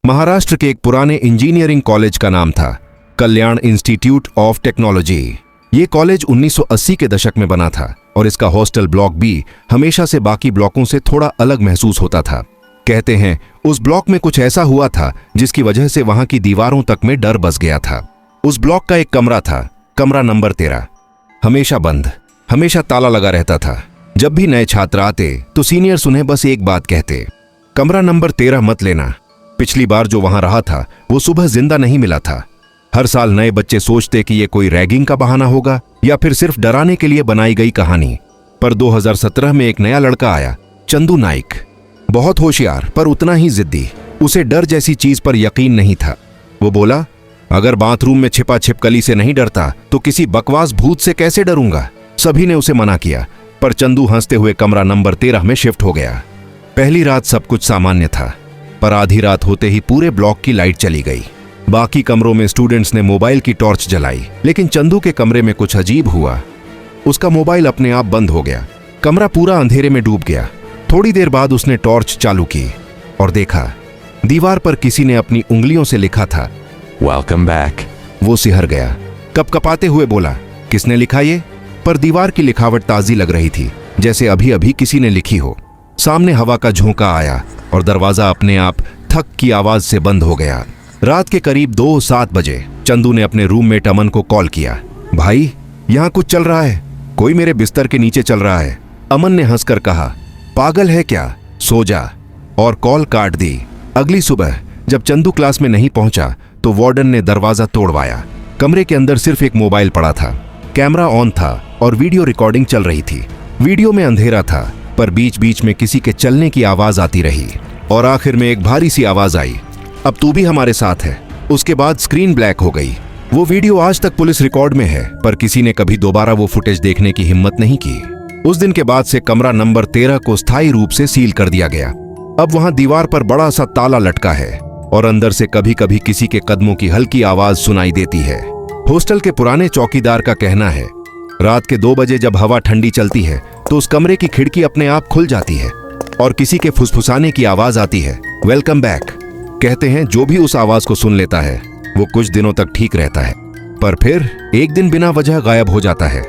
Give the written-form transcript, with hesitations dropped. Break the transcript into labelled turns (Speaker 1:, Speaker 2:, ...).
Speaker 1: महाराष्ट्र के एक पुराने इंजीनियरिंग कॉलेज का नाम था कल्याण इंस्टीट्यूट ऑफ टेक्नोलॉजी। ये कॉलेज 1980 के दशक में बना था और इसका हॉस्टल ब्लॉक भी हमेशा से बाकी ब्लॉकों से थोड़ा अलग महसूस होता था। कहते हैं उस ब्लॉक में कुछ ऐसा हुआ था जिसकी वजह से वहां की दीवारों तक में डर बस गया था। उस ब्लॉक का एक कमरा था, कमरा नंबर 13, हमेशा बंद, हमेशा ताला लगा रहता था। जब भी नए छात्र आते तो सीनियर्स उन्हें बस एक बात कहते, कमरा नंबर 13 मत लेना। पिछली बार जो वहां रहा था वो सुबह जिंदा नहीं मिला था। हर साल नए बच्चे सोचते कि ये कोई रैगिंग का बहाना होगा या फिर सिर्फ डराने के लिए बनाई गई कहानी। पर 2017 में एक नया लड़का आया, चंदू नाइक। बहुत होशियार पर उतना ही जिद्दी। उसे डर जैसी चीज पर यकीन नहीं था। वो बोला, अगर बाथरूम में छिपा छिपकली से नहीं डरता तो किसी बकवास भूत से कैसे डरूंगा। सभी ने उसे मना किया पर चंदू हंसते हुए कमरा नंबर 13 में शिफ्ट हो गया। पहली रात सब कुछ सामान्य था, पर आधी रात होते ही पूरे ब्लॉक की लाइट चली गई। बाकी कमरों में स्टूडेंट्स ने मोबाइल की टॉर्च जलाई, लेकिन चंदू के कमरे में कुछ अजीब हुआ। उसका मोबाइल अपने आप बंद हो गया। कमरा पूरा अंधेरे में डूब गया। थोड़ी देर बाद उसने टॉर्च चालू की और देखा दीवार पर किसी ने अपनी उंगलियों से लिखा था,
Speaker 2: वेलकम बैक।
Speaker 1: वो सिहर गया, कपकपाते हुए बोला, किसने लिखा ये? पर दीवार की लिखावट ताजी लग रही थी, जैसे अभी अभी किसी ने लिखी हो। सामने हवा का झोंका आया और दरवाजा अपने आप थक की आवाज से बंद हो गया। रात के करीब 2:07 बजे चंदू ने अपने रूममेट अमन को कॉल किया, भाई यहाँ कुछ चल रहा है, कोई मेरे बिस्तर के नीचे चल रहा है। अमन ने हंसकर कहा, पागल है क्या, सो जा, और कॉल काट दी। अगली सुबह जब चंदू क्लास में नहीं पहुंचा तो वार्डन ने दरवाजा तोड़वाया। कमरे के अंदर सिर्फ एक मोबाइल पड़ा था, कैमरा ऑन था और वीडियो रिकॉर्डिंग चल रही थी। वीडियो में अंधेरा था पर बीच बीच में किसी के चलने की आवाज आती रही और आखिर में एक भारी सी आवाज आई, अब तू भी हमारे साथ है। उसके बाद स्क्रीन ब्लैक हो गई। वो वीडियो आज तक पुलिस रिकॉर्ड में है, पर किसी ने कभी दोबारा वो फुटेज देखने की हिम्मत नहीं की। उस दिन के बाद से कमरा नंबर 13 को स्थायी रूप से सील कर दिया गया। अब वहां दीवार पर बड़ा सा ताला लटका है और अंदर से कभी कभी किसी के कदमों की हल्की आवाज सुनाई देती है। हॉस्टल के पुराने चौकीदार का कहना है, रात के 2 बजे जब हवा ठंडी चलती है तो उस कमरे की खिड़की अपने आप खुल जाती है और किसी के फुसफुसाने की आवाज आती है, वेलकम बैक। कहते हैं जो भी उस आवाज को सुन लेता है वो कुछ दिनों तक ठीक रहता है, पर फिर एक दिन बिना वजह गायब हो जाता है।